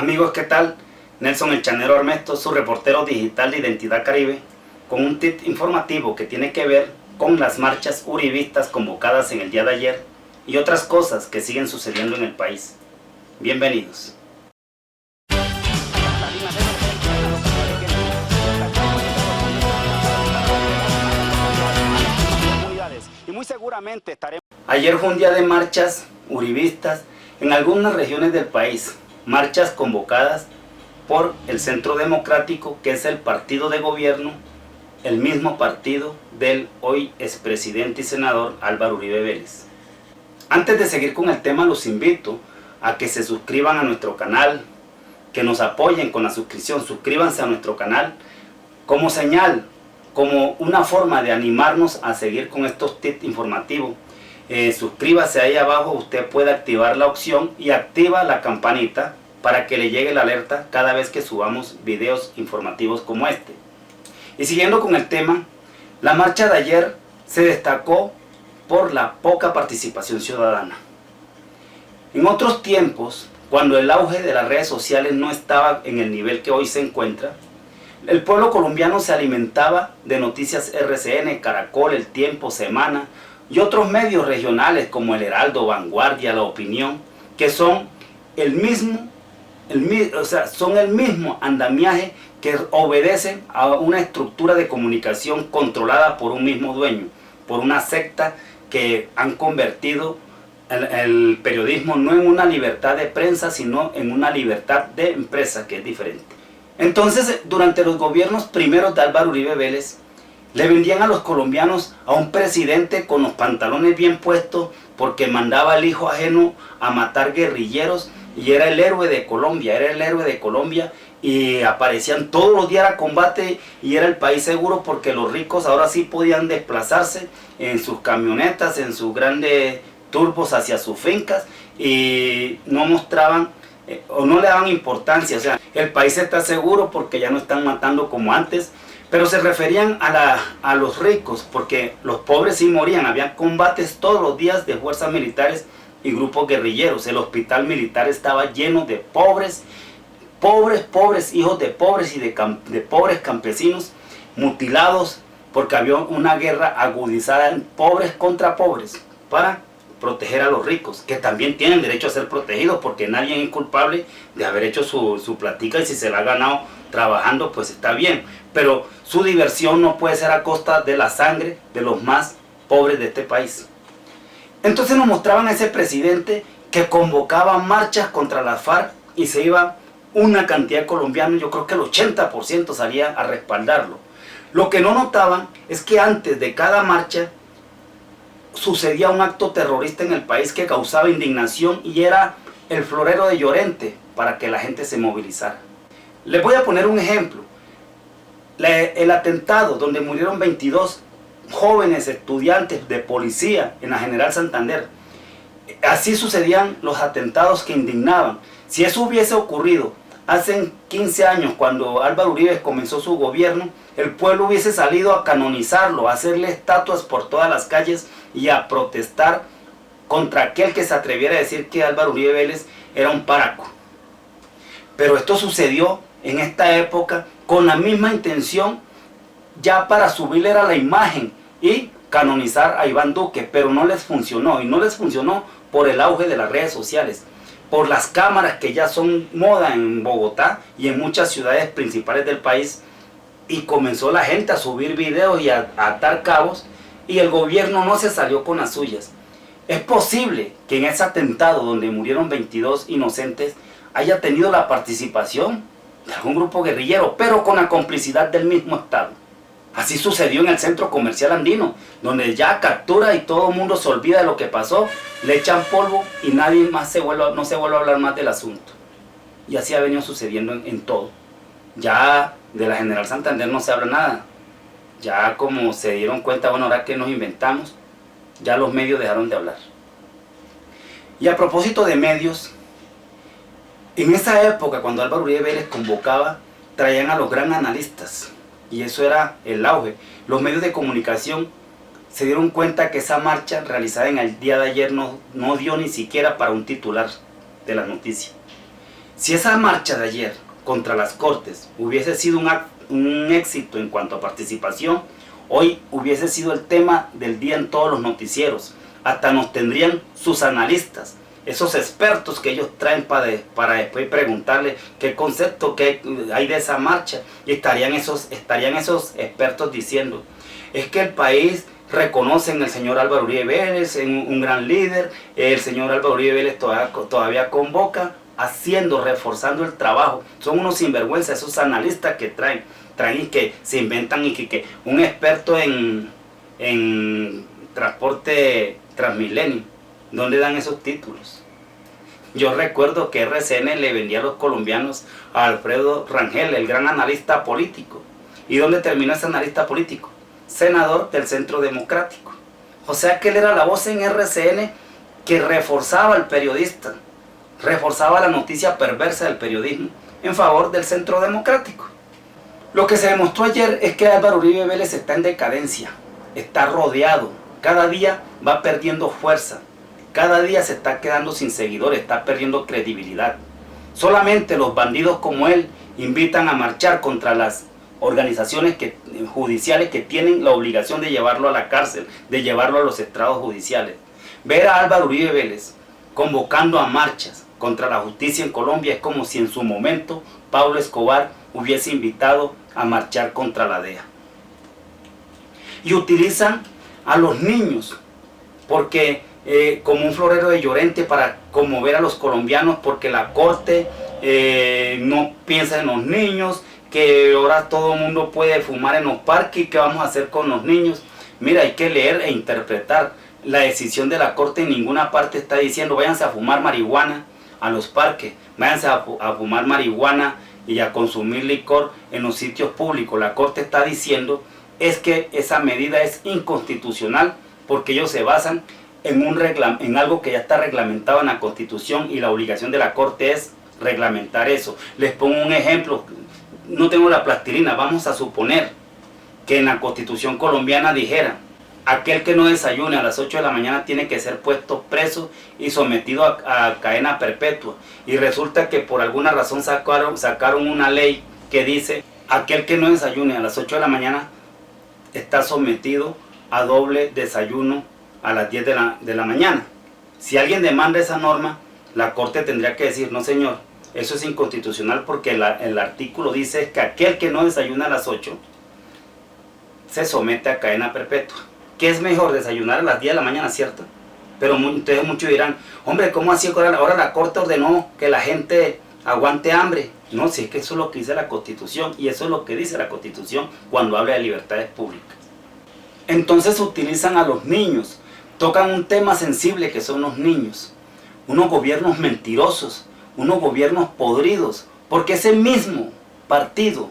Amigos, ¿qué tal? Nelson El Chanero Armesto, su reportero digital de Identidad Caribe, con un tip informativo que tiene que ver con las marchas uribistas convocadas en el día de ayer y otras cosas que siguen sucediendo en el país. Bienvenidos. Y muy seguramente estaremos... Ayer fue un día de marchas uribistas en algunas regiones del país, marchas convocadas por el Centro Democrático, que es el partido de gobierno, el mismo partido del hoy expresidente y senador Álvaro Uribe Vélez. Antes de seguir con el tema, los invito a que se suscriban a nuestro canal, que nos apoyen con la suscripción. Suscríbanse a nuestro canal como señal, como una forma de animarnos a seguir con estos tips informativos. Suscríbase ahí abajo, usted puede activar la opción y activa la campanita para que le llegue la alerta cada vez que subamos videos informativos como este. Y siguiendo con el tema, la marcha de ayer se destacó por la poca participación ciudadana. En otros tiempos, cuando el auge de las redes sociales no estaba en el nivel que hoy se encuentra, el pueblo colombiano se alimentaba de noticias RCN, Caracol, El Tiempo, Semana y otros medios regionales como El Heraldo, Vanguardia, La Opinión, que son el mismo andamiaje que obedecen a una estructura de comunicación controlada por un mismo dueño, por una secta que han convertido el periodismo no en una libertad de prensa, sino en una libertad de empresa, que es diferente. Entonces, durante los gobiernos primeros de Álvaro Uribe Vélez, le vendían a los colombianos a un presidente con los pantalones bien puestos porque mandaba al hijo ajeno a matar guerrilleros y era el héroe de Colombia, y aparecían todos los días a combate y era el país seguro porque los ricos ahora sí podían desplazarse en sus camionetas, en sus grandes turbos hacia sus fincas y no mostraban o no le daban importancia. O sea, el país está seguro porque ya no están matando como antes, pero se referían a los ricos porque los pobres sí morían. Había combates todos los días de fuerzas militares y grupos guerrilleros. El hospital militar estaba lleno de pobres, hijos de pobres y de pobres campesinos mutilados porque había una guerra agudizada en pobres contra pobres para proteger a los ricos, que también tienen derecho a ser protegidos porque nadie es culpable de haber hecho su platica, y si se la ha ganado trabajando pues está bien, pero su diversión no puede ser a costa de la sangre de los más pobres de este país. Entonces nos mostraban a ese presidente que convocaba marchas contra las FARC y se iba una cantidad de colombianos, yo creo que el 80% salía a respaldarlo. Lo que no notaban es que antes de cada marcha sucedía un acto terrorista en el país que causaba indignación y era el florero de Llorente para que la gente se movilizara. Les voy a poner un ejemplo. El atentado donde murieron 22 jóvenes estudiantes de policía en la General Santander. Así sucedían los atentados que indignaban. Si eso hubiese ocurrido hace 15 años, cuando Álvaro Uribe comenzó su gobierno, el pueblo hubiese salido a canonizarlo, a hacerle estatuas por todas las calles y a protestar contra aquel que se atreviera a decir que Álvaro Uribe Vélez era un paraco. Pero esto sucedió en esta época con la misma intención, ya para subirle a la imagen y canonizar a Iván Duque, pero no les funcionó, y no les funcionó por el auge de las redes sociales, por las cámaras que ya son moda en Bogotá y en muchas ciudades principales del país, y comenzó la gente a subir videos y a atar cabos, y el gobierno no se salió con las suyas. Es posible que en ese atentado donde murieron 22 inocentes haya tenido la participación de algún grupo guerrillero, pero con la complicidad del mismo Estado. Así sucedió en el Centro Comercial Andino, donde ya captura y todo el mundo se olvida de lo que pasó, le echan polvo y nadie más no se vuelve a hablar más del asunto. Y así ha venido sucediendo en todo. Ya de la General Santander no se habla nada. Ya como se dieron cuenta, bueno, ahora que nos inventamos, ya los medios dejaron de hablar. Y a propósito de medios, en esa época cuando Álvaro Uribe Vélez convocaba, traían a los gran analistas. Y eso era el auge. Los medios de comunicación se dieron cuenta que esa marcha realizada en el día de ayer no dio ni siquiera para un titular de las noticias. Si esa marcha de ayer contra las Cortes hubiese sido un éxito en cuanto a participación, hoy hubiese sido el tema del día en todos los noticieros. Hasta nos tendrían sus analistas, esos expertos que ellos traen para después preguntarle qué concepto que hay de esa marcha. Y estarían esos expertos diciendo, es que el país reconoce en el señor Álvaro Uribe Vélez, en un gran líder, el señor Álvaro Uribe Vélez todavía convoca, reforzando el trabajo. Son unos sinvergüenzas esos analistas que traen y que se inventan y que un experto en transporte Transmilenio, ¿dónde dan esos títulos? Yo recuerdo que RCN le vendía a los colombianos a Alfredo Rangel, el gran analista político. ¿Y dónde terminó ese analista político? Senador del Centro Democrático. O sea que él era la voz en RCN que reforzaba al periodista, reforzaba la noticia perversa del periodismo en favor del Centro Democrático. Lo que se demostró ayer es que Álvaro Uribe Vélez está en decadencia, está rodeado, cada día va perdiendo fuerza, cada día se está quedando sin seguidores, está perdiendo credibilidad. Solamente los bandidos como él invitan a marchar contra las organizaciones judiciales que tienen la obligación de llevarlo a la cárcel, de llevarlo a los estrados judiciales. Ver a Álvaro Uribe Vélez convocando a marchas contra la justicia en Colombia es como si en su momento Pablo Escobar hubiese invitado a marchar contra la DEA. Y utilizan a los niños porque como un florero de Llorente para conmover a los colombianos, porque la Corte no piensa en los niños, que ahora todo el mundo puede fumar en los parques y qué vamos a hacer con los niños. Mira, hay que leer e interpretar la decisión de la Corte. En ninguna parte está diciendo váyanse a fumar marihuana a los parques, váyanse a fumar marihuana y a consumir licor en los sitios públicos. La Corte está diciendo es que esa medida es inconstitucional porque ellos se basan en algo que ya está reglamentado en la Constitución y la obligación de la Corte es reglamentar eso. Les pongo un ejemplo, no tengo la plastilina, vamos a suponer que en la Constitución colombiana dijera aquel que no desayune a las 8 de la mañana tiene que ser puesto preso y sometido a cadena perpetua. Y resulta que por alguna razón sacaron una ley que dice aquel que no desayune a las 8 de la mañana está sometido a doble desayuno a las 10 de la mañana. Si alguien demanda esa norma, la Corte tendría que decir, no señor, eso es inconstitucional porque el artículo dice que aquel que no desayuna a las 8 se somete a cadena perpetua. ¿Qué es mejor? Desayunar a las 10 de la mañana, ¿cierto? Pero ustedes muchos dirán, hombre, ¿cómo así? Ahora la Corte ordenó que la gente aguante hambre. No, si es que eso es lo que dice la Constitución y eso es lo que dice la Constitución cuando habla de libertades públicas. Entonces utilizan a los niños, tocan un tema sensible que son los niños, unos gobiernos mentirosos, unos gobiernos podridos, porque ese mismo partido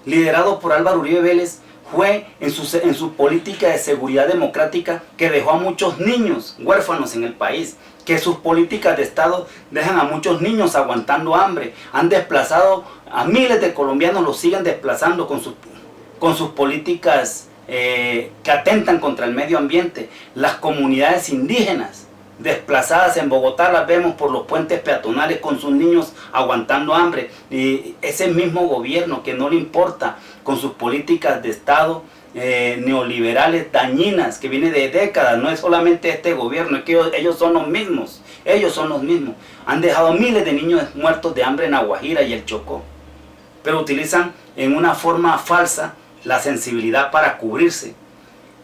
liderado por Álvaro Uribe Vélez fue en su política de seguridad democrática que dejó a muchos niños huérfanos en el país, que sus políticas de Estado dejan a muchos niños aguantando hambre, han desplazado a miles de colombianos, los siguen desplazando con sus políticas que atentan contra el medio ambiente. Las comunidades indígenas desplazadas en Bogotá las vemos por los puentes peatonales con sus niños aguantando hambre, y ese mismo gobierno que no le importa con sus políticas de Estado neoliberales dañinas que viene de décadas. No es solamente este gobierno, es que ellos son los mismos, han dejado miles de niños muertos de hambre en La Guajira y el Chocó, pero utilizan en una forma falsa la sensibilidad para cubrirse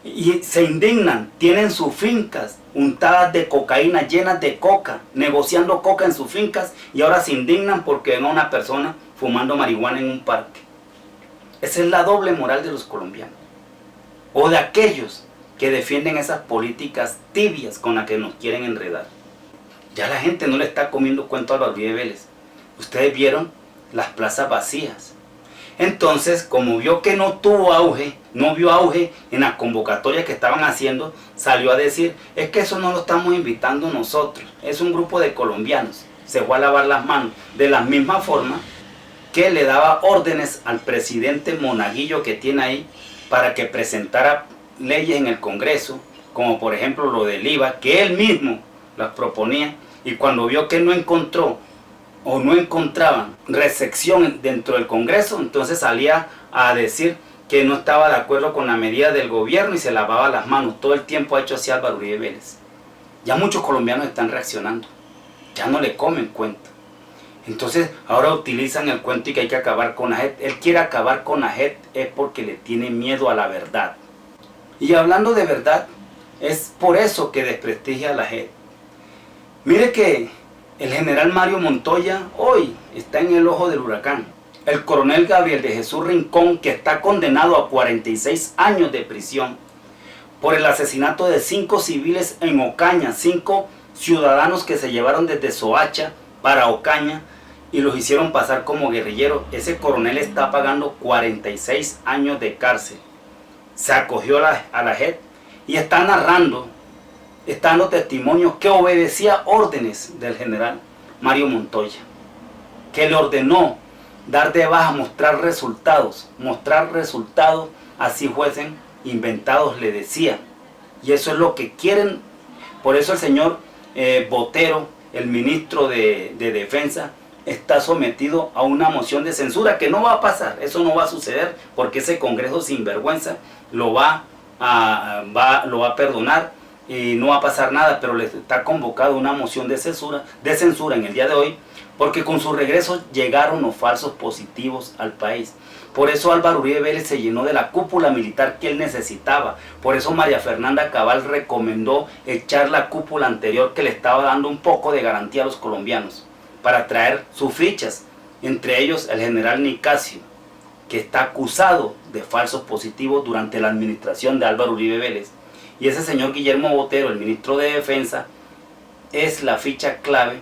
y se indignan, tienen sus fincas untadas de cocaína, llenas de coca, negociando coca en sus fincas, y ahora se indignan porque ven a una persona fumando marihuana en un parque. Esa es la doble moral de los colombianos, o de aquellos que defienden esas políticas tibias con las que nos quieren enredar. Ya la gente no le está comiendo cuento a Álvaro Uribe Vélez. Ustedes vieron las plazas vacías. Entonces, como vio que no vio auge en las convocatorias que estaban haciendo, salió a decir, es que eso no lo estamos invitando nosotros, es un grupo de colombianos. Se fue a lavar las manos, de la misma forma que le daba órdenes al presidente Monaguillo que tiene ahí para que presentara leyes en el Congreso, como por ejemplo lo del IVA, que él mismo las proponía, y cuando vio que no encontró o no encontraban recepción dentro del Congreso, entonces salía a decir que no estaba de acuerdo con la medida del gobierno y se lavaba las manos. Todo el tiempo ha hecho así Álvaro Uribe Vélez. Ya muchos colombianos están reaccionando, ya no le comen cuento. Entonces ahora utilizan el cuento y que hay que acabar con la JEP. Él quiere acabar con la JEP es porque le tiene miedo a la verdad. Y hablando de verdad, es por eso que desprestigia a la JEP. Mire que el general Mario Montoya hoy está en el ojo del huracán. El coronel Gabriel de Jesús Rincón, que está condenado a 46 años de prisión por el asesinato de 5 civiles en Ocaña, 5 ciudadanos que se llevaron desde Soacha para Ocaña y los hicieron pasar como guerrilleros. Ese coronel está pagando 46 años de cárcel. Se acogió a la JEP y está narrando, está dando testimonios que obedecía órdenes del general Mario Montoya, que le ordenó dar de baja, mostrar resultados, así fuesen inventados, le decía. Y eso es lo que quieren. Por eso el señor Botero, el ministro de Defensa, está sometido a una moción de censura que no va a pasar. Eso no va a suceder porque ese Congreso sinvergüenza lo va a perdonar y no va a pasar nada, pero le está convocado una moción de censura en el día de hoy, porque con su regreso llegaron los falsos positivos al país. Por eso Álvaro Uribe Vélez se llenó de la cúpula militar que él necesitaba. Por eso María Fernanda Cabal recomendó echar la cúpula anterior que le estaba dando un poco de garantía a los colombianos para traer sus fichas, entre ellos el general Nicasio, que está acusado de falsos positivos durante la administración de Álvaro Uribe Vélez. Y ese señor Guillermo Botero, el ministro de Defensa, es la ficha clave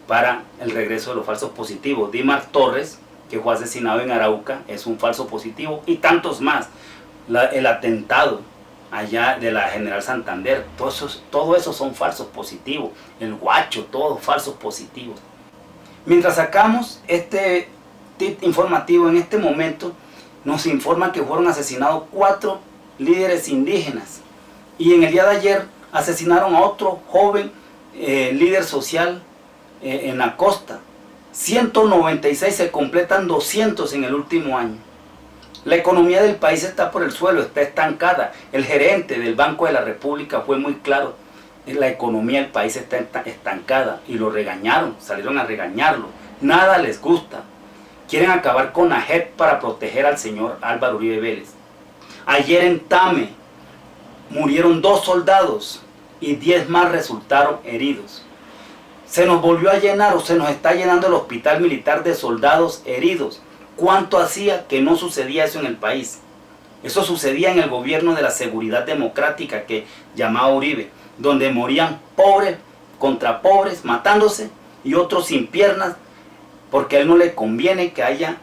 para el regreso de los falsos positivos. Dimar Torres, que fue asesinado en Arauca, es un falso positivo, y tantos más. El atentado allá de la General Santander, todo eso son falsos positivos. El Guacho, todos falsos positivos. Mientras sacamos este tip informativo, en este momento nos informan que fueron asesinados 4 líderes indígenas, y en el día de ayer asesinaron a otro joven líder social en la costa. 196, se completan 200 en el último año. La economía del país está por el suelo, está estancada. El gerente del Banco de la República fue muy claro. La economía del país está estancada y lo regañaron, salieron a regañarlo. Nada les gusta. Quieren acabar con la JEP para proteger al señor Álvaro Uribe Vélez. Ayer en Tame murieron 2 soldados y 10 más resultaron heridos. Se nos volvió a llenar, o se nos está llenando el hospital militar de soldados heridos. ¿Cuánto hacía que no sucedía eso en el país? Eso sucedía en el gobierno de la seguridad democrática que llamaba Uribe, donde morían pobres contra pobres, matándose, y otros sin piernas, porque a él no le conviene que haya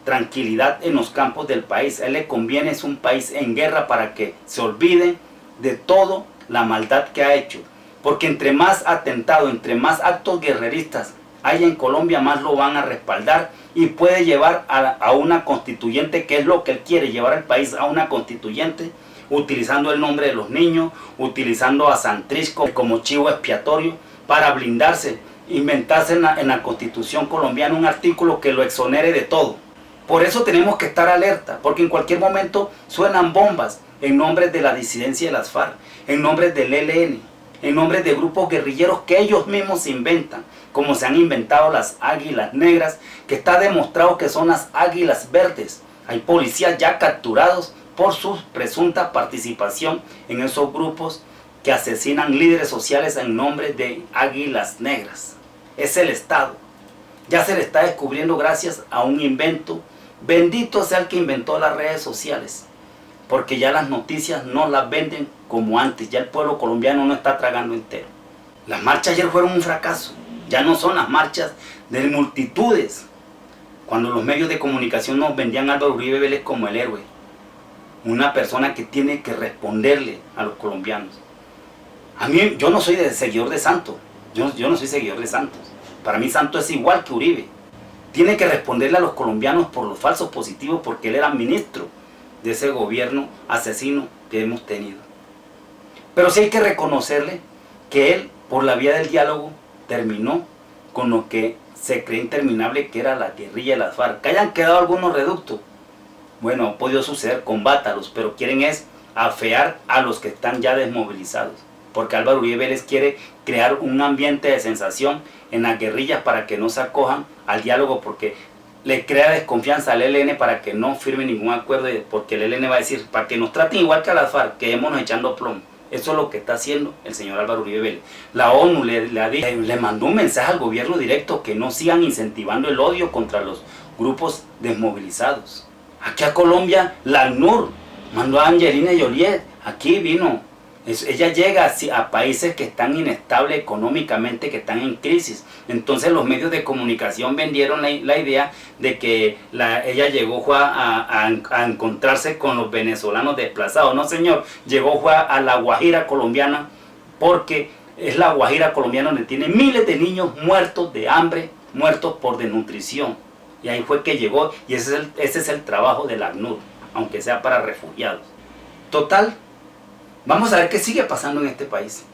tranquilidad en los campos del país. A él le conviene es un país en guerra para que se olvide de toda la maldad que ha hecho. Porque entre más atentados, entre más actos guerreristas haya en Colombia, más lo van a respaldar y puede llevar a una constituyente, que es lo que él quiere, llevar al país a una constituyente, utilizando el nombre de los niños, utilizando a Santrisco como chivo expiatorio para blindarse, inventarse en la Constitución colombiana un artículo que lo exonere de todo. Por eso tenemos que estar alerta, porque en cualquier momento suenan bombas en nombre de la disidencia de las FARC, en nombre del ELN, en nombre de grupos guerrilleros que ellos mismos inventan, como se han inventado las águilas negras, que está demostrado que son las águilas verdes. Hay policías ya capturados por su presunta participación en esos grupos que asesinan líderes sociales en nombre de águilas negras. Es el Estado. Ya se le está descubriendo gracias a un invento. Bendito sea el que inventó las redes sociales, porque ya las noticias no las venden como antes. Ya el pueblo colombiano no está tragando entero. Las marchas ayer fueron un fracaso. Ya no son las marchas de multitudes, cuando los medios de comunicación nos vendían a Álvaro Uribe Vélez como el héroe, una persona que tiene que responderle a los colombianos. A mí, yo no soy seguidor de Santos, yo no soy seguidor de Santos. Para mí Santos es igual que Uribe. Tiene que responderle a los colombianos por los falsos positivos, porque él era ministro de ese gobierno asesino que hemos tenido. Pero sí hay que reconocerle que él, por la vía del diálogo, terminó con lo que se cree interminable que era la guerrilla de las FARC. Que hayan quedado algunos reductos, bueno, ha podido suceder, combátalos, pero quieren es afear a los que están ya desmovilizados. Porque Álvaro Uribe Vélez quiere crear un ambiente de sensación en las guerrillas para que no se acojan al diálogo, porque le crea desconfianza al ELN para que no firme ningún acuerdo, porque el ELN va a decir, para que nos traten igual que a las FARC, quedémonos echando plomo. Eso es lo que está haciendo el señor Álvaro Uribe Vélez. La ONU le mandó un mensaje al gobierno directo que no sigan incentivando el odio contra los grupos desmovilizados. Aquí a Colombia, la ACNUR mandó a Angelina Jolie, aquí vino. Ella llega a países que están inestables económicamente, que están en crisis. Entonces los medios de comunicación vendieron la idea de que ella llegó a encontrarse con los venezolanos desplazados. No, señor, llegó a la Guajira colombiana, porque es la Guajira colombiana donde tiene miles de niños muertos de hambre, muertos por desnutrición. Y ahí fue que llegó, y ese es el trabajo de la ACNUR, aunque sea para refugiados. Total, vamos a ver qué sigue pasando en este país.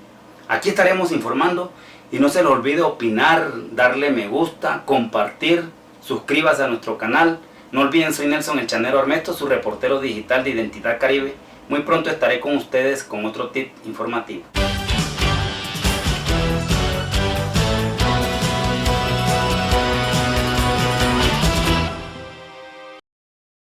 Aquí estaremos informando, y no se le olvide opinar, darle me gusta, compartir, suscríbase a nuestro canal. No olviden, soy Nelson El Chanero Armesto, su reportero digital de Identidad Caribe. Muy pronto estaré con ustedes con otro tip informativo.